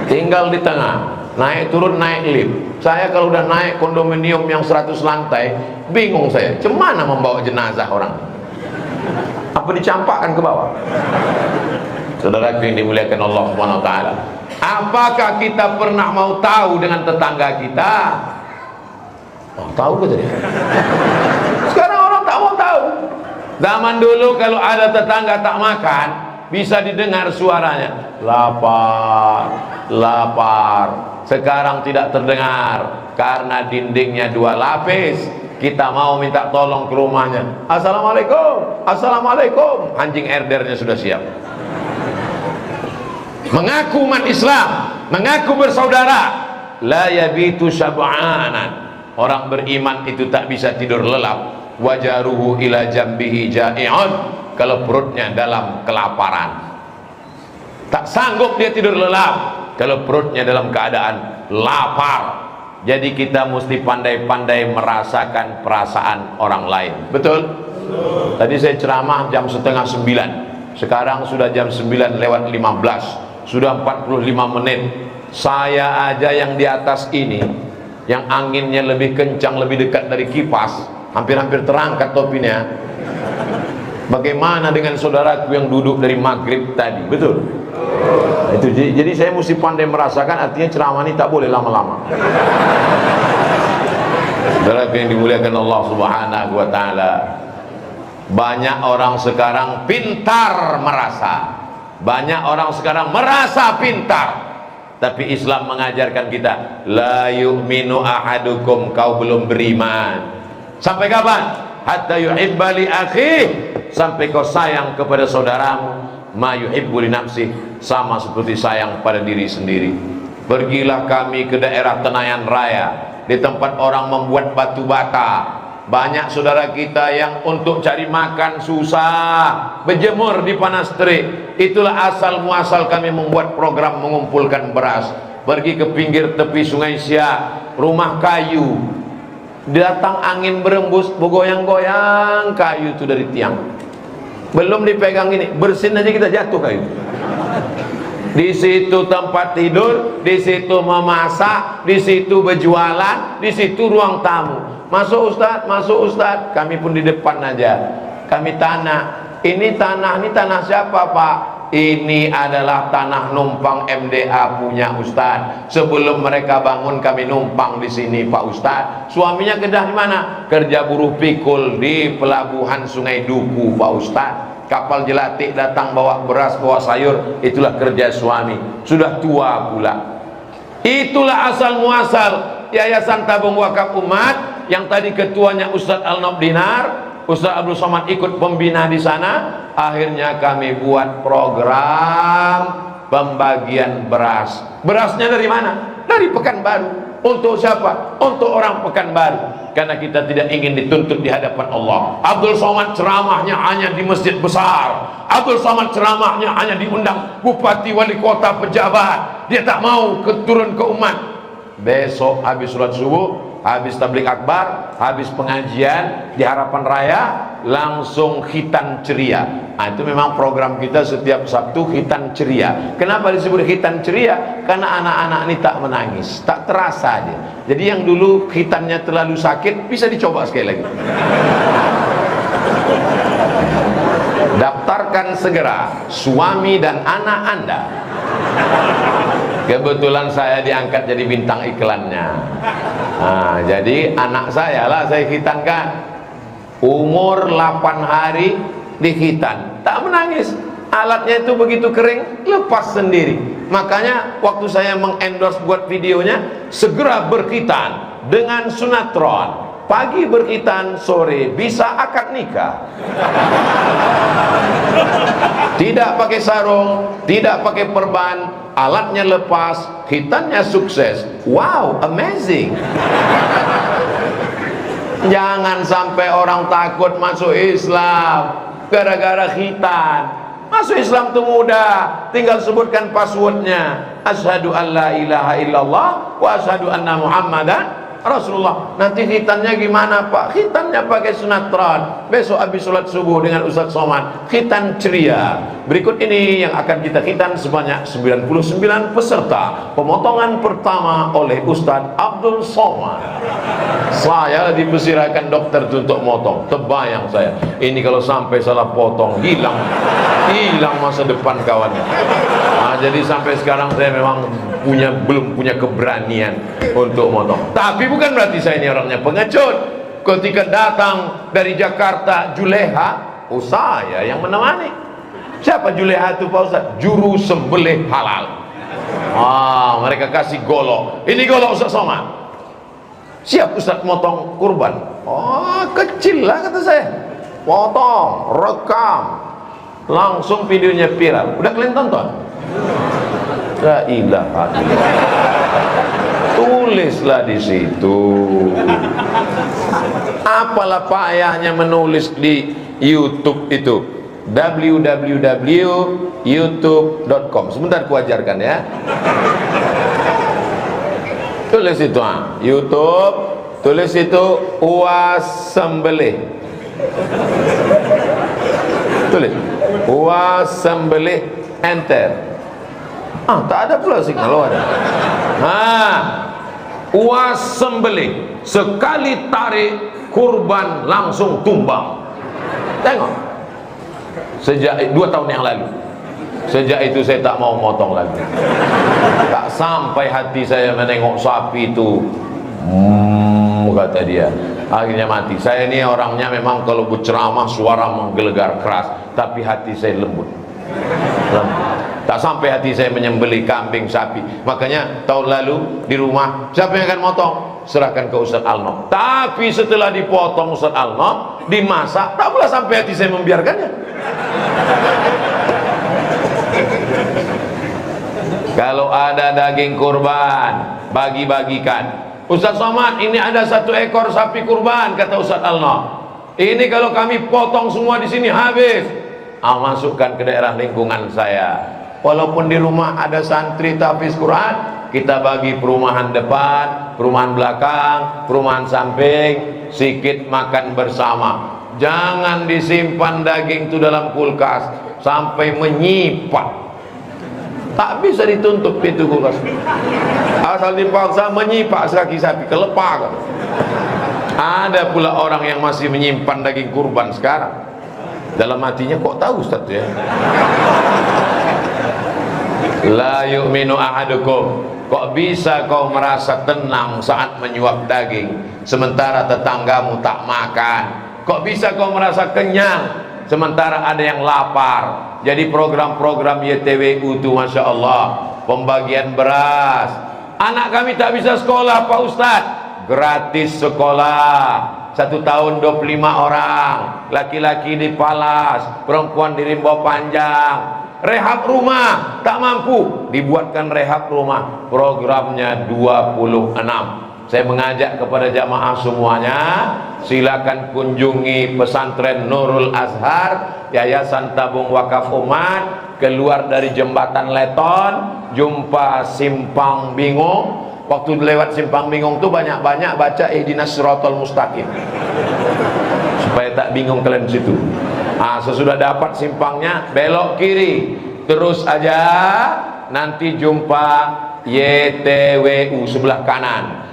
Tinggal di tengah. Naik turun naik lift. Saya kalau udah naik kondominium yang 100 lantai, bingung saya, cemana membawa jenazah orang? Apa dicampakkan ke bawah? Saudara yang dimuliakan Allah Subhanahu wa taala. Apakah kita pernah mau tahu dengan tetangga kita? Oh, tahu ke tadi? Sekarang orang tak mau tahu. Zaman dulu kalau ada tetangga tak makan, bisa didengar suaranya, lapar, lapar. Sekarang tidak terdengar karena dindingnya 2 lapis. Kita mau minta tolong ke rumahnya, assalamualaikum, assalamualaikum, anjing herdernya sudah siap. Mengaku umat Islam, mengaku bersaudara, la yabitu syab'anan. Orang beriman itu tak bisa tidur lelap. Wajaruhu ila jambihi ja'i'un. Kalau perutnya dalam kelaparan, tak sanggup dia tidur lelap kalau perutnya dalam keadaan lapar. Jadi kita mesti pandai-pandai merasakan perasaan orang lain. Betul? Tadi saya ceramah jam setengah 9, sekarang sudah jam 9 lewat 15, sudah 45 menit. Saya aja yang di atas ini, yang anginnya lebih kencang, lebih dekat dari kipas, hampir-hampir terangkat topinya. Bagaimana dengan saudaraku yang duduk dari maghrib tadi? Betul? Itu jadi saya mesti pandai merasakan. Artinya ceramah ini tak boleh lama-lama. Saudara yang dimuliakan Allah Subhanahu wa taala, banyak orang sekarang pintar merasa. Banyak orang sekarang merasa pintar. Tapi Islam mengajarkan kita, la yu'minu ahadukum, kau belum beriman. Sampai kapan? Hatta yuhibba li akhih, sampai kau sayang kepada saudaramu ma yuhibbu li nafsih, sama seperti sayang pada diri sendiri. Pergilah kami ke daerah Tenayan Raya, di tempat orang membuat batu bata. Banyak saudara kita yang untuk cari makan susah, berjemur di panas terik. Itulah asal muasal kami membuat program mengumpulkan beras. Pergi ke pinggir tepi Sungai Siak, rumah kayu, datang angin berembus, bergoyang-goyang kayu itu dari tiang. Belum dipegang ini, bersin aja kita jatuh kayu. Di situ tempat tidur, di situ memasak, di situ berjualan, di situ ruang tamu. Masuk Ustaz, masuk Ustaz. Kami pun di depan aja. Kami tanah. Ini tanah siapa Pak? Ini adalah tanah numpang MDA punya Ustaz. Sebelum mereka bangun kami numpang di sini Pak Ustaz. Suaminya kerja di mana? Kerja buruh pikul di pelabuhan Sungai Duku Pak Ustaz. Kapal jelatik datang bawa beras, bawa sayur. Itulah kerja suami. Sudah tua pula. Itulah asal muasal Yayasan Tabung Wakaf Umat yang tadi ketuanya Ustaz Al-Nob Dinar. Ustaz Abdul Somad ikut pembina di sana. Akhirnya kami buat program pembagian beras. Berasnya dari mana? Dari Pekanbaru. Untuk siapa? Untuk orang Pekanbaru. Karena kita tidak ingin dituntut di hadapan Allah. Abdul Somad ceramahnya hanya di masjid besar. Abdul Somad ceramahnya hanya diundang bupati, wali kota, pejabat. Dia tak mau turun ke umat. Besok habis sholat subuh, habis tabligh akbar, habis pengajian di Harapan Raya, langsung khitan ceria. Nah, itu memang program kita setiap Sabtu, khitan ceria. Kenapa disebut khitan ceria? Karena anak-anak ini tak menangis, tak terasa dia. Jadi yang dulu khitannya terlalu sakit bisa dicoba sekali lagi. Daftarkan segera suami dan anak Anda. Kebetulan saya diangkat jadi bintang iklannya. Nah, jadi anak saya lah saya khitankan. Umur 8 hari dikhitan, tak menangis. Alatnya itu begitu kering, lepas sendiri. Makanya waktu saya mengendorse buat videonya, segera berkhitan dengan sunatron. Pagi berkhitan, sore bisa akad nikah. Tidak pakai sarung, tidak pakai perban, alatnya lepas, khitannya sukses. Wow, amazing. Jangan sampai orang takut masuk Islam gara-gara khitan. Masuk Islam itu mudah, tinggal sebutkan passwordnya. Asyhadu an la ilaha illallah wa asyhadu anna Muhammadan Rasulullah. Nanti khitannya gimana Pak? Khitannya pakai sunatron. Besok habis sholat subuh dengan Ustaz Somad, khitan ceria. Berikut ini yang akan kita khitan sebanyak 99 peserta. Pemotongan pertama oleh Ustaz Abdul Somad. Saya dipersirakan dokter untuk motong. Terbayang saya, ini kalau sampai salah potong, hilang masa depan kawannya. Jadi sampai sekarang saya memang belum punya keberanian untuk motong. Tapi bukan berarti saya ini orangnya pengecut. Ketika datang dari Jakarta Juleha, saya yang menemani. Siapa Juleha itu Pak Ustaz? Juru sembelih halal. Mereka kasih golok. Ini golok Ustaz Somad. Siap Ustaz motong kurban. Kecil lah kata saya. Potong, rekam, langsung videonya viral. Udah kalian tonton? La ilaha illallah. Tulislah di situ. Apalah payahnya menulis di YouTube itu, www.youtube.com. Sebentar ku ajarkan ya. Tulis itu YouTube, tulis itu UAS sembelih. Tulis UAS sembelih, enter. Tak ada pula signal ada. UAS sembelih, sekali tarik kurban langsung tumbang. Tengok. Sejak 2 tahun yang lalu. Sejak itu saya tak mau motong lagi. Tak sampai hati saya menengok sapi itu, kata dia. Akhirnya mati. Saya ini orangnya memang kalau berceramah suara menggelegar keras, tapi hati saya lembut. Tak sampai hati saya menyembelih kambing, sapi. Makanya tahun lalu di rumah, siapa yang akan motong? Serahkan ke Ustaz Alno. Tapi setelah dipotong Ustaz Alno, dimasak, tak pula sampai hati saya membiarkannya. Kalau ada daging kurban, bagi-bagikan. Ustaz Somad, ini ada 1 ekor sapi kurban, kata Ustaz Alno. Ini kalau kami potong semua di sini habis. Masukkan ke daerah lingkungan saya. Walaupun di rumah ada santri tahfiz Quran, kita bagi perumahan depan, perumahan belakang, perumahan samping, sikit makan bersama. Jangan disimpan daging itu dalam kulkas sampai menyipat. Tak bisa ditutup pintu kulkas. Asal dipaksa menyipak sekaki sapi, kelepar. Ada pula orang yang masih menyimpan daging kurban sekarang. Dalam hatinya, kok tahu Ustaz ya? La yu'minu ahadukum. Kok bisa kau merasa tenang saat menyuap daging sementara tetanggamu tak makan? Kok bisa kau merasa kenyang sementara ada yang lapar? Jadi program-program YTWU itu Masya Allah, pembagian beras. Anak kami tak bisa sekolah Pak Ustadz, gratis sekolah. 1 tahun 25 orang, laki-laki di Palas, perempuan di Rimba Panjang. Rehab rumah tak mampu, dibuatkan rehab rumah. Programnya 26. Saya mengajak kepada jamaah semuanya, silakan kunjungi pesantren Nurul Azhar, Yayasan Tabung Wakaf Umat, keluar dari jembatan Leton, jumpa Simpang Bingung. Waktu lewat Simpang Bingung tuh banyak-banyak baca ihdinas siratal mustaqim, supaya tak bingung kalian di situ. Sesudah dapat simpangnya, belok kiri, terus aja, nanti jumpa YTWU sebelah kanan.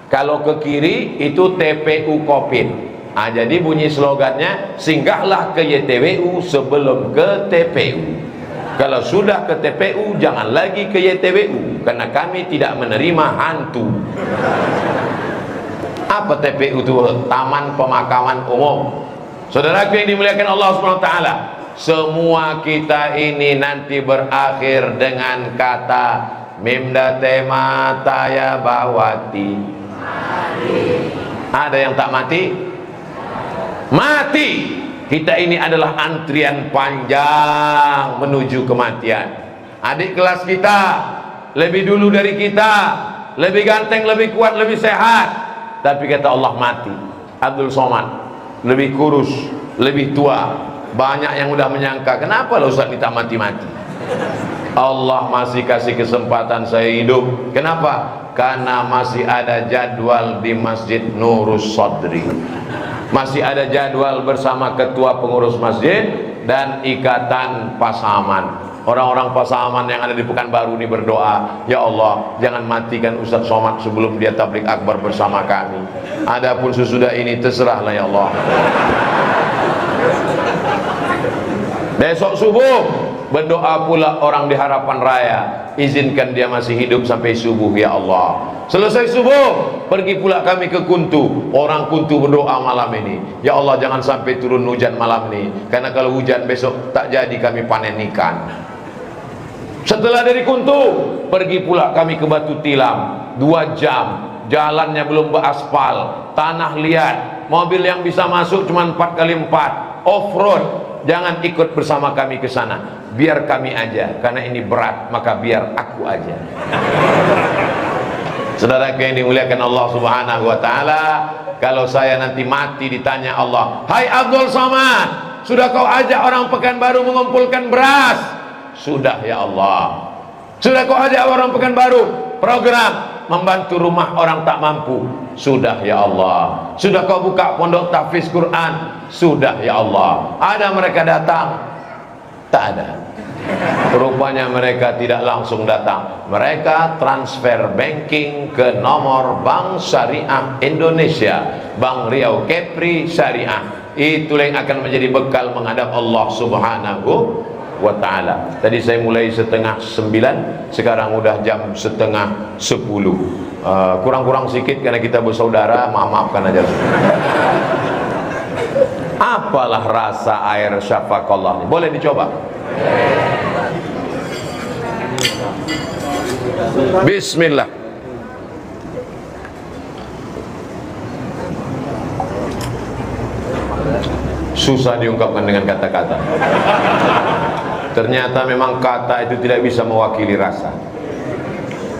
Kalau ke kiri itu TPU Kopit. Jadi bunyi slogannya, singgahlah ke YTWU sebelum ke TPU. Kalau sudah ke TPU, jangan lagi ke YTWU, karena kami tidak menerima hantu. Apa TPU itu? Taman Pemakaman Umum. Saudaraku yang dimuliakan Allah SWT, semua kita ini nanti berakhir dengan kata mimdate mataya bawati. Ada yang tak mati? Mati. Kita ini adalah antrian panjang menuju kematian. Adik kelas kita lebih dulu dari kita, lebih ganteng, lebih kuat, lebih sehat, tapi kata Allah mati. Abdul Somad lebih kurus, lebih tua. Banyak yang udah menyangka, kenapa lo Ustaz minta mati-mati? Allah masih kasih kesempatan saya hidup. Kenapa? Karena masih ada jadwal di Masjid Nurus Sodri, masih ada jadwal bersama ketua pengurus masjid dan ikatan Pasaman. Orang-orang Pasaman yang ada di Pekanbaru ini berdoa, ya Allah jangan matikan Ustaz Somad sebelum dia tablik akbar bersama kami. Adapun sesudah ini terserahlah ya Allah. Besok subuh berdoa pula orang di Harapan Raya, izinkan dia masih hidup sampai subuh ya Allah. Selesai subuh pergi pula kami ke Kuntu. Orang Kuntu berdoa malam ini, ya Allah jangan sampai turun hujan malam ini, karena kalau hujan besok tak jadi kami panen ikan. Setelah dari Kuntu pergi pula kami ke Batu Tilam, 2 jam, jalannya belum beraspal, tanah liat, mobil yang bisa masuk cuma 4x4, off-road. Jangan ikut bersama kami ke sana, biar kami aja, karena ini berat, maka biar aku aja. Saudara yang dimuliakan Allah Subhanahu wa taala, kalau saya nanti mati ditanya Allah, "Hai Abdul Somad, sudah kau ajak orang Pekanbaru mengumpulkan beras?" Sudah ya Allah. Sudah kau ajak orang Pekanbaru program membantu rumah orang tak mampu? Sudah ya Allah. Sudah kau buka pondok tahfiz Quran? Sudah ya Allah. Ada mereka datang? Tak ada. Rupanya mereka tidak langsung datang, mereka transfer banking ke nomor Bank Syariah Indonesia, Bank Riau Kepri Syariah. Itu yang akan menjadi bekal menghadap Allah Subhanahu wa ta'ala. Tadi saya mulai 8:30, sekarang udah jam 9:30. Kurang-kurang sedikit karena kita bersaudara, maafkan aja. Apalah rasa air syafaqallah? Boleh dicoba? Bismillah. Susah diungkapkan dengan kata-kata. Ternyata memang kata itu tidak bisa mewakili rasa.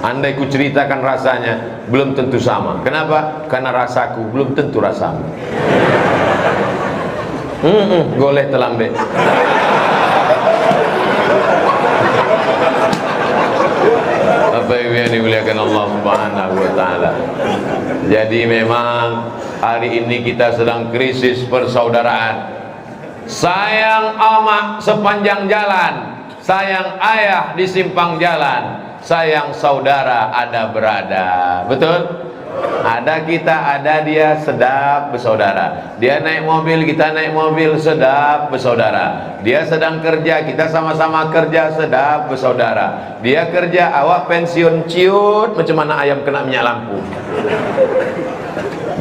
Andai ku ceritakan rasanya, belum tentu sama. Kenapa? Karena rasaku belum tentu rasamu. Goleh telambe. Apa yang dimuliakan Allah Subhanahu wa ta'ala. Jadi memang hari ini kita sedang krisis persaudaraan. Sayang emak sepanjang jalan, sayang ayah di simpang jalan, sayang saudara ada berada. Betul? Ada kita, ada dia, sedap bersaudara. Dia naik mobil, kita naik mobil, sedap bersaudara. Dia sedang kerja, kita sama-sama kerja, sedap bersaudara. Dia kerja, awak pensiun, ciut macam mana ayam kena minyak lampu.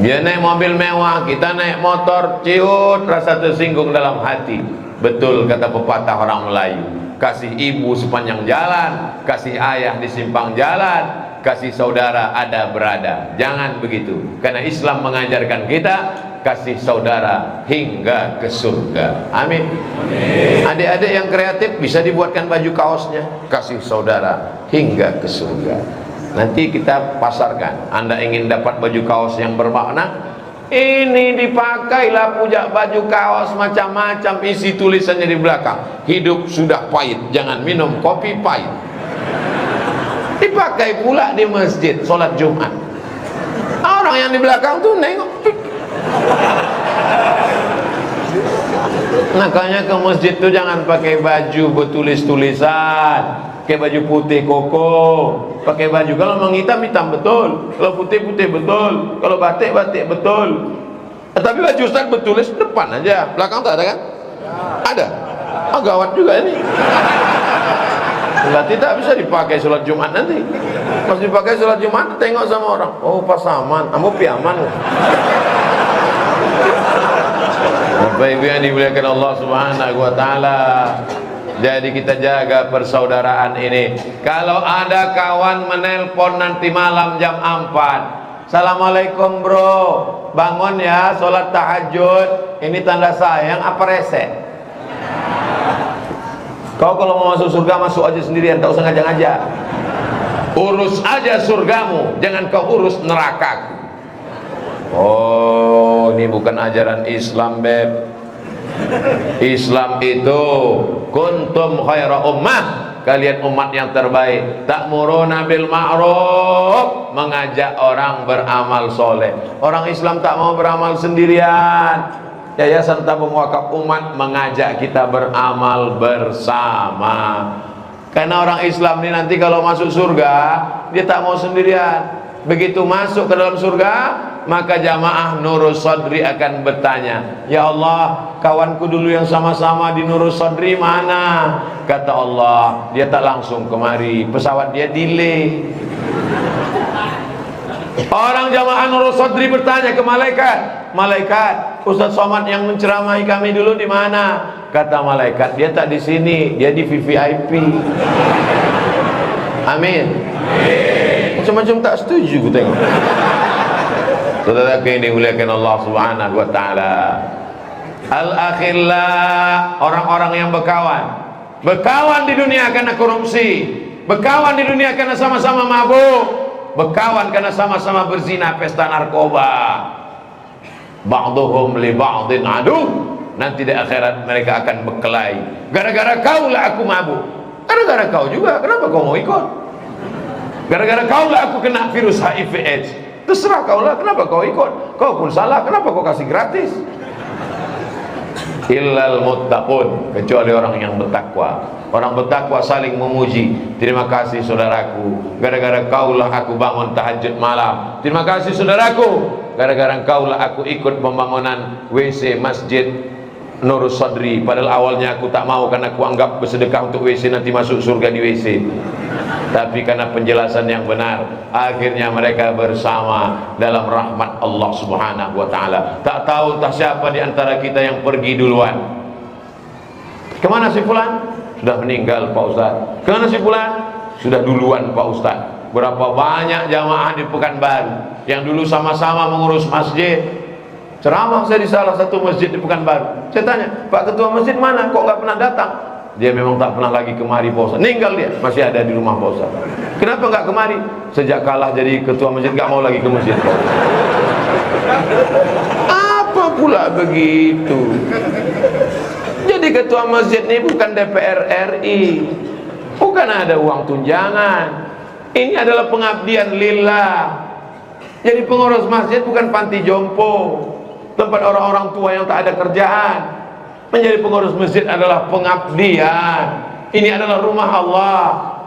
Dia naik mobil mewah, kita naik motor, ciut rasa tersinggung dalam hati. Betul kata pepatah orang Melayu, kasih ibu sepanjang jalan, kasih ayah di simpang jalan, kasih saudara ada berada. Jangan begitu, karena Islam mengajarkan kita kasih saudara hingga ke surga. Amin. Adik-adik yang kreatif bisa dibuatkan baju kaosnya, kasih saudara hingga ke surga. Nanti kita pasarkan. Anda ingin dapat baju kaos yang bermakna, ini dipakailah punya baju kaos macam-macam, isi tulisannya di belakang, hidup sudah pahit, jangan minum kopi pahit. Dipakai pula di masjid sholat Jumat. Orang yang di belakang tuh nengok. Makanya ke masjid tuh jangan pakai baju bertulis-tulisan, pakai baju putih koko, pakai baju kalau memang hitam hitam betul, kalau putih putih betul, kalau batik batik betul. Tapi baju Ustaz bertulis depan aja, belakang tak ada kan? Ada. Oh, gawat juga ini. Berarti tak bisa dipakai sholat Jumat nanti. Pas dipakai sholat Jumat tengok sama orang, oh Pasaman, ambo piaman. Baik yang dimuliakan Allah Subhanahu wa taala. Jadi kita jaga persaudaraan ini. Kalau ada kawan menelpon nanti malam jam 4, Assalamualaikum bro, bangun ya, sholat tahajud. Ini tanda sayang apa rese? Kau kalau mau masuk surga masuk aja sendirian, tak usah ngajak-ngajak. Urus aja surgamu, jangan kau urus neraka. Oh, ini bukan ajaran Islam, beb. Islam itu kuntum khaira ummah, kalian umat yang terbaik, ta'muruna bil ma'ruf, mengajak orang beramal soleh. Orang Islam tak mau beramal sendirian. Yayasan Tabung Wakaf Umat mengajak kita beramal bersama. Karena orang Islam ini nanti kalau masuk surga, dia tak mau sendirian. Begitu masuk ke dalam surga, maka jamaah Nurus Sodri akan bertanya, ya Allah, kawanku dulu yang sama-sama di Nurus Sodri mana? Kata Allah, dia tak langsung kemari, pesawat dia delay. Orang jamaah Nurus Sodri bertanya ke malaikat, malaikat, Ustaz Somad yang menceramahi kami dulu di mana? Kata malaikat, dia tak di sini, dia di VVIP. Amin. Macam-macam tak setuju aku tengok. Saudara yang dimuliakan Allah Subhanahu wa taala. Al-akhillah, orang-orang yang berkawan. Berkawan di dunia karena korupsi, berkawan di dunia karena sama-sama mabuk, berkawan karena sama-sama berzina, pesta narkoba. Ba'dhum li ba'dhin adu. Nanti di akhirat mereka akan berkelahi. Gara-gara kau lah aku mabuk. Gara-gara kau juga, kenapa kau mau ikut? Gara-gara kau lah aku kena virus HIV AIDS. Terserah kau lah, kenapa kau ikut? Kau pun salah, kenapa kau kasih gratis? Illal muttaqun, kecuali orang yang bertakwa. Orang bertakwa saling memuji. Terima kasih saudaraku, gara-gara kau lah aku bangun tahajud malam. Terima kasih saudaraku, gara-gara kau lah aku ikut pembangunan WC masjid Nurus Sodri. Padahal awalnya aku tak mau, karena aku anggap bersedekah untuk WC nanti masuk surga di WC. Tapi karena penjelasan yang benar, akhirnya mereka bersama dalam rahmat Allah Subhanahu wa taala. Tak tahu entah siapa di antara kita yang pergi duluan. Kemana si fulan? Sudah meninggal Pak Ustaz. Kemana si fulan? Sudah duluan Pak Ustaz. Berapa banyak jamaah di Pekanbaru yang dulu sama-sama mengurus masjid. Ceramah saya di salah satu masjid di Pekanbaru. Saya tanya, Pak Ketua Masjid mana? Kok nggak pernah datang? Dia memang tak pernah lagi kemari Pak Ustaz. Ninggal dia, masih ada di rumah Pak Ustaz. Kenapa nggak kemari? Sejak kalah jadi ketua masjid nggak mau lagi ke masjid. Apa pula begitu? Jadi ketua masjid ini bukan DPR RI, bukan ada uang tunjangan. Ini adalah pengabdian lillah. Jadi pengurus masjid bukan panti jompo, tempat orang-orang tua yang tak ada kerjaan. Menjadi pengurus masjid adalah pengabdian. Ini adalah rumah Allah.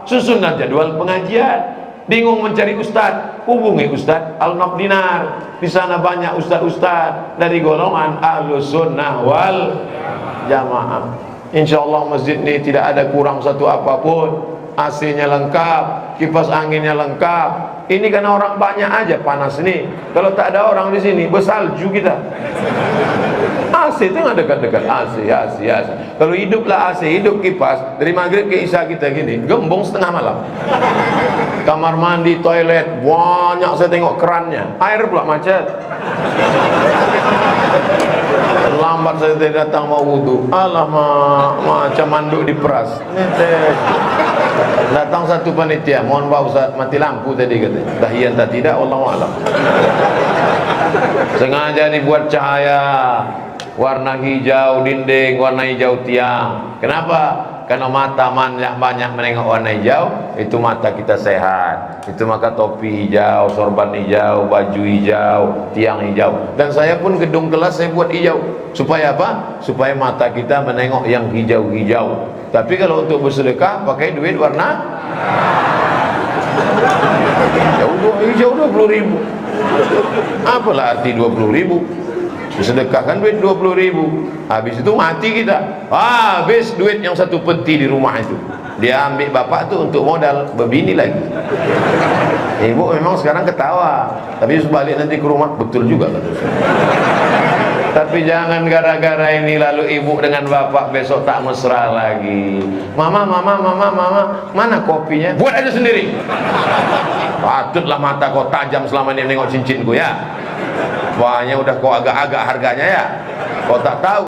Susunan jadwal pengajian. Bingung mencari ustaz, hubungi Ustaz Al-Nabdinar. Di sana banyak ustaz-ustaz dari golongan Ahlus Sunnah wal Jamaah. Insyaallah masjid ini tidak ada kurang satu apapun. AC-nya lengkap, kipas anginnya lengkap. Ini karena orang banyak aja panas ini. Kalau tak ada orang di sini, bersalju kita. AC itu nggak dekat-dekat AC. Kalau hiduplah AC, hidup kipas, dari maghrib ke isya kita gini, gembong setengah malam. Kamar mandi, toilet, banyak saya tengok kerannya. Air pula macet. Lambat saya datang mau wudhu. Alamak, macam manduk diperas. Datang satu panitia, mohon Pak Ustaz, mati lampu tadi katanya. Tahiyan tak tidak, wallahu a'lam. Sengaja dibuat cahaya warna hijau dinding, warna hijau tiang. Kenapa? Karena mata banyak menengok warna hijau, itu mata kita sehat. Itu maka topi hijau, sorban hijau, baju hijau, tiang hijau. Dan saya pun gedung kelas saya buat hijau. Supaya apa? Supaya mata kita menengok yang hijau-hijau. Tapi kalau untuk bersedekah pakai duit warna hijau 20.000. Apalah arti 20.000? Sedekahkan duit 20.000, habis itu mati kita. Habis duit yang satu peti di rumah itu, dia ambil bapak tuh untuk modal berbini lagi. Ibu memang sekarang ketawa, tapi sebalik nanti ke rumah betul juga kata saya. Tapi jangan gara-gara ini lalu ibu dengan bapak besok tak mesra lagi. Mama, mana kopinya? Buat aja sendiri. Patutlah mata kau tajam selama ini nengok cincinku ya. Wahnya udah kau agak-agak harganya ya. Kau tak tahu